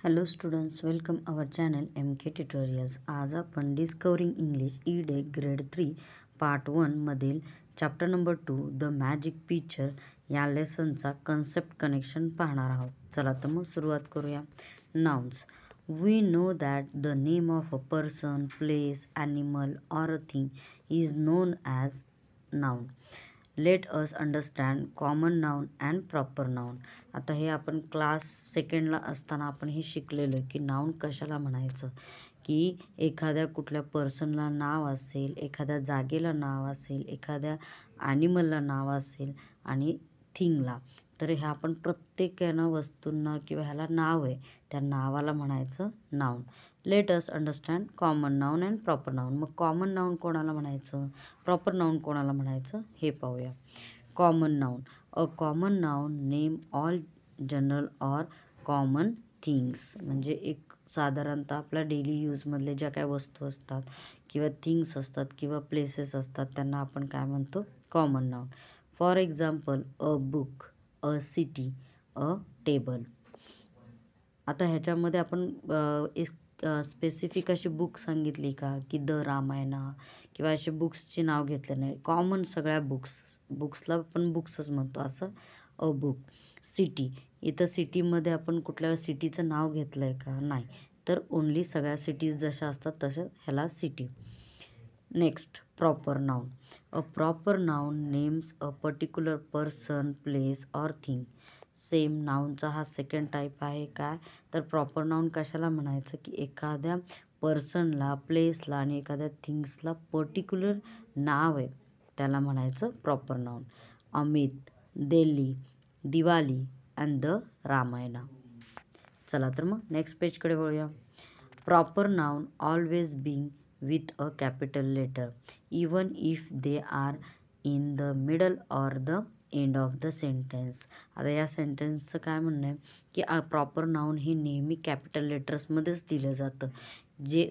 Hello students, welcome आवर channel MK tutorials. आज आपण discovering English E-day grade 3 part 1 मधील chapter number 2 the magic picture या लेसनचा concept connection पाहणार आहोत. चला तर मग सुरुवात करूया. Nouns. We know that the name of a person, place, animal or a thing is known as noun. Let us understand common noun and proper noun. आता हे आपण क्लास सेकंडला असताना आपण हे शिकलेलं की नाउन कशाला म्हणायचं, की एखाद्या कुठल्या पर्सनला नाव असेल, एखाद्या जागेला नाव असेल, एखाद्या ॲनिमलला नाव असेल आणि थिंगला, तर ह्या आपण प्रत्येक वस्तूंना किंवा ह्याला नाव आहे, त्या नावाला म्हणायचं noun. Let us understand common noun and proper noun. मग कॉमन नाउन कोणाला म्हणायचं, प्रॉपर नाउन कोणाला म्हणायचं हे पाहूया. Common noun. A common noun name all general or common things. म्हणजे एक साधारणतः आपल्या डेली यूजमधले ज्या काय वस्तू असतात किंवा थिंग्स असतात किंवा प्लेसेस असतात त्यांना आपण काय म्हणतो, common noun. For example a book, a city, a table. आता ह्याच्यामध्ये आपण स्पेसिफिक अशी बुक सांगितली का, की द रामायणा किंवा असे बुक्सचे नाव घेतले नाही. कॉमन सगळ्या बुक्सला आपण बुक्सच म्हणतो, असं अ बुक. सिटी. इथं सिटीमध्ये आपण कुठल्या सिटीचं नाव घेतलं आहे का, नाही. तर ओन्ली सगळ्या सिटीज जशा असतात तसं ह्याला city. Next proper noun. A proper noun names a particular person, place or thing. Same नाउनचा हा सेकंड टाईप आहे. काय तर प्रॉपर नाउन कशाला म्हणायचं, की एखाद्या पर्सनला, प्लेसला आणि एखाद्या थिंग्सला पर्टिक्युलर नाव आहे त्याला म्हणायचं proper noun. Amit, Delhi, Diwali and the Ramayana. चला तर मग नेक्स्ट पेजकडे वळूया. Proper noun always being with a capital letter even if they are in the middle or the end of the sentence. आता या सेंटेन्सचं काय म्हणणं आहे, की प्रॉपर नाउन हे नेहमी कॅपिटल लेटर्समध्येच दिलं जातं, जे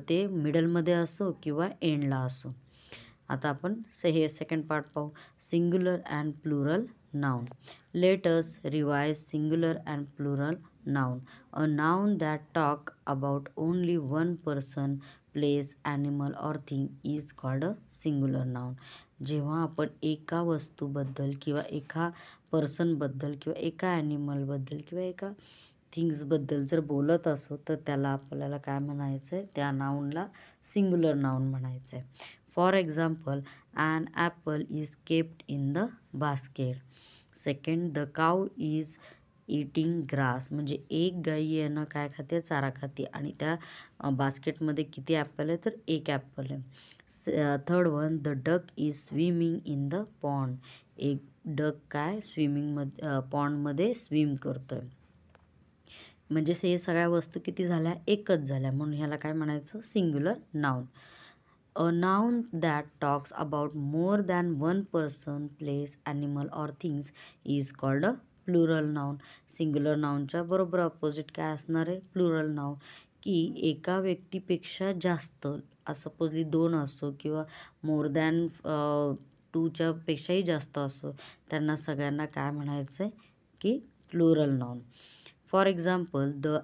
ते मिडलमध्ये असो किंवा एंडला असो. आता आपण हे सेकंड पार्ट पाहू. Singular and plural noun. Let us revise singular and plural noun. A noun that talk about only one person, place, animal or thing is called a singular noun. जेव्हा आपण एका वस्तूबद्दल किंवा एका पर्सनबद्दल किंवा एका ॲनिमलबद्दल किंवा एका थिंग्सबद्दल जर बोलत असो तर त्याला आपल्याला काय म्हणायचं आहे, त्या नाउनला सिंग्युलर नाउन म्हणायचं आहे. For example an apple is kept in the basket. Second the cow is eating grass. म्हणजे एक गाई आहे ना काय खाते, चारा खाते आणि त्या बास्केटमध्ये किती ॲपल आहे, तर एक ॲपल आहे. Third one the duck is swimming in the pond. एक डक काय स्विमिंगमध्ये पॉन्डमध्ये स्विम करतोय. म्हणजे हे सगळ्या वस्तू किती झाल्या, एकच झाल्या, म्हणून ह्याला काय म्हणायचं, singular noun. A noun that talks about more than one person, place, animal or things is called a plural noun. Singular नाउनच्या बरोबर अपोजिट काय असणार आहे, प्लुरल नाउन. की एका व्यक्तीपेक्षा जास्त, सपोजली 2 असो किंवा मोर दॅन 2च्या पेक्षाही जास्त असो, त्यांना सगळ्यांना काय म्हणायचं आहे, की plural noun. For example the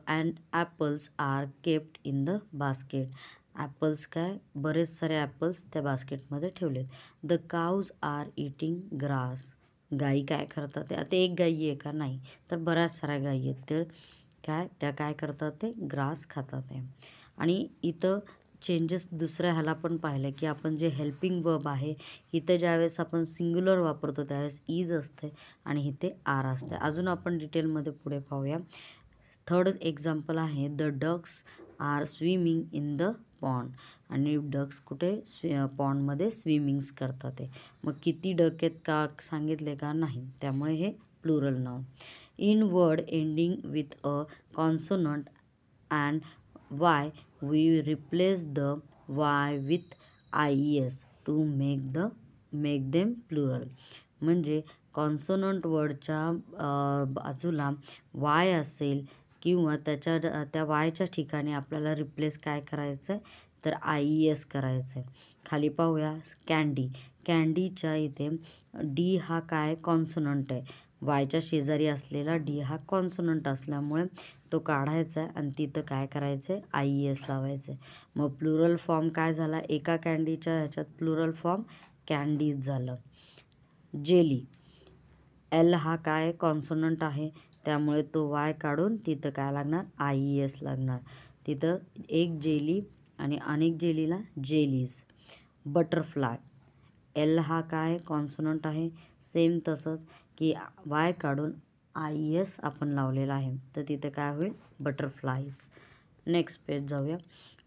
apples are kept in the basket. Apples काय, बरेच सारे ॲपल्स त्या बास्केटमध्ये ठेवलेत. The cows are eating grass. गाई काय करतात, ते आता एक गाई आहे का, नाही, तर बऱ्याच साऱ्या गाई आहेत, तर काय त्या काय करतात, ते ग्रास खातात आहे. आणि इथं चेंजेस दुसऱ्या ह्याला पण पाहिलं, की आपण जे हेल्पिंग वर्ब आहे इथं ज्यावेळेस आपण सिंग्युलर वापरतो त्यावेळेस इज असते आणि इथे आर असते. अजून आपण डिटेलमध्ये पुढे पाहूया. थर्ड एक्झाम्पल आहे the ducks are swimming in the pond. आणि डक्स कुठे पॉन्डमध्ये स्विमिंग्स करतात आहे. मग किती डक आहेत का सांगितले का, नाही, त्यामुळे हे plural noun. In word ending with a consonant and Y we replace the Y with IES to make them plural. म्हणजे कॉन्सोनंट वर्डच्या बाजूला वाय असेल किंवा त्या वायच्या ठिकाणी आपल्याला रिप्लेस काय करायचं आहे, तर IES करायचं आहे. खाली पाहूया. कँडी. कँडीच्या इथे डी हा काय कॉन्सोनंट आहे, वायच्या शेजारी असलेला डी हा कॉन्सोनंट असल्यामुळे तो काढायचा आहे आणि तिथं काय करायचं आहे, IES लावायचं आहे. मग प्लुरल फॉर्म काय झाला, एका कँडीच्या ह्याच्यात प्लुरल फॉर्म कँडीज झालं. जेली, L हा काय कॉन्सोनंट आहे, त्यामुळे तो वाय काढून तिथं काय लागणार, IES लागणार. तिथं एक जेली आणि अनेक जेलीला जेलीज. बटरफ्लाय, L हा काय कॉन्सोनंट आहे, सेम तसंच की वाय काढून IES आपण लावलेला आहे, तर तिथं काय होईल, बटरफ्लाईज. नेक्स्ट पेज जाऊया.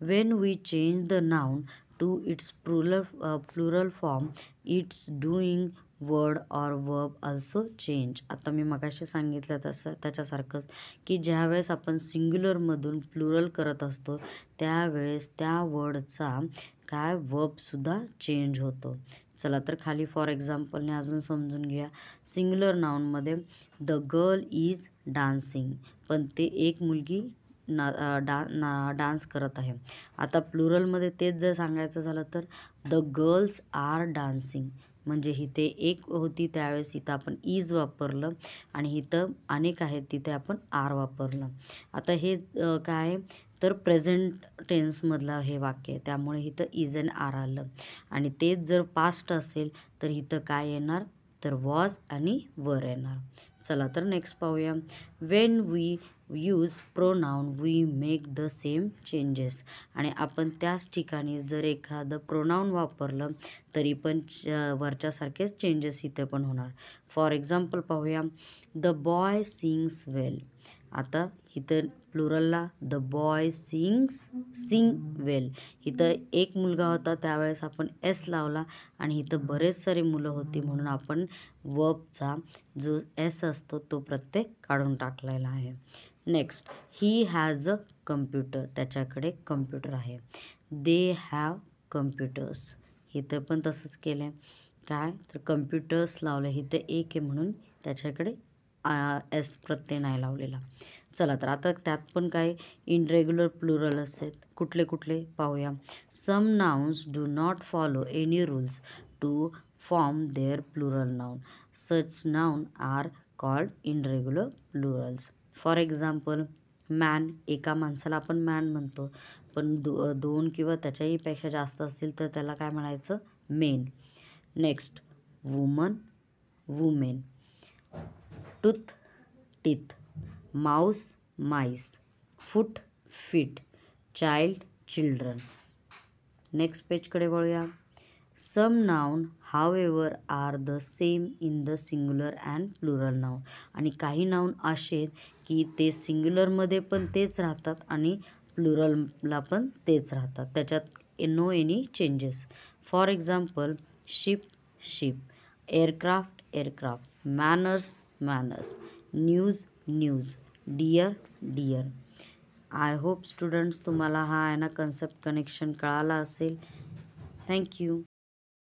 When we change the noun to its plural form, its doing word or verb also change. आता मी मगाशी सांगितलं तसं त्याच्यासारखंच की ज्यावेळेस आपण सिंग्युलरमधून प्लुरल करत असतो त्यावेळेस त्या वर्डचा काय वर्बसुद्धा चेंज होतो. चला तर खाली फॉर एक्झाम्पलने अजून समजून घ्या. सिंग्युलर नाउनमध्ये द गर्ल इज डान्सिंग, पण ते एक मुलगी डान्स करत आहे. आता प्लुरलमध्ये तेच जर सांगायचं झालं तर द गर्ल्स आर डान्सिंग, म्हणजे इथे एक होती त्यावेळेस इथं आपण इज वापरलं आणि इथं अनेक आहेत तिथे आपण आर वापरलं. आता हे काय तर प्रेझेंट टेन्समधलं हे वाक्य आहे, त्यामुळे इथं इज अँड आर आलं. आणि तेच जर पास्ट असेल तर इथं काय येणार, तर वॉज आणि वर येणार. चला तर नेक्स्ट पाहूया. When we use pronoun we make the same changes. आणि आपण त्याच ठिकाणी जर एखादं प्रोनाउन वापरलं तरी पण वरच्यासारखेच चेंजेस इथं पण होणार. फॉर एक्झाम्पल पाहूया. द बॉय सिंग्स वेल. आता इथं प्लुरलला द बॉय सिंग वेल, इथं एक मुलगा होता त्यावेळेस आपण एस लावला आणि इथं बरेच सारे मुलं होती म्हणून आपण वर्बचा जो एस असतो तो प्रत्येक काढून टाकलेला आहे. Next, he has a computer, त्याच्याकडे कम्प्युटर आहे. दे हॅव कम्प्युटर्स, इथं पण तसंच केलं आहे. काय तर कम्प्युटर्स लावलं, इथं एक आहे म्हणून त्याच्याकडे एस प्रत्यय नाही लावलेला. चला तर आता त्यात पण काय इनरेग्युलर प्लुरल्स आहेत. कुठले कुठले पाहूया. Some nouns do not follow any rules to form their plural noun, such noun are called irregular plurals. For example, man, एका माणसाला आपण मॅन म्हणतो, पण दोन किंवा त्याच्याही पेक्षा जास्त असतील तर त्याला काय म्हणायचं, men. Next, woman, women. Tooth, teeth. Mouse, mice. Foot, feet. Child, children. Next पेजकडे वळूया. Some noun however are the same in the singular and plural noun. आणि काही नाउन असे की ते सिंग्युलरमध्ये पण तेच राहतात आणि प्लुरलला पण तेच राहतात, त्याच्यात no any changes. For example, ship, ship. Aircraft, aircraft. Manners, manners. News, news. Deer, deer. I hope students तुम्हाला हा आहे ना कन्सेप्ट कनेक्शन कळाला असेल. थँक्यू.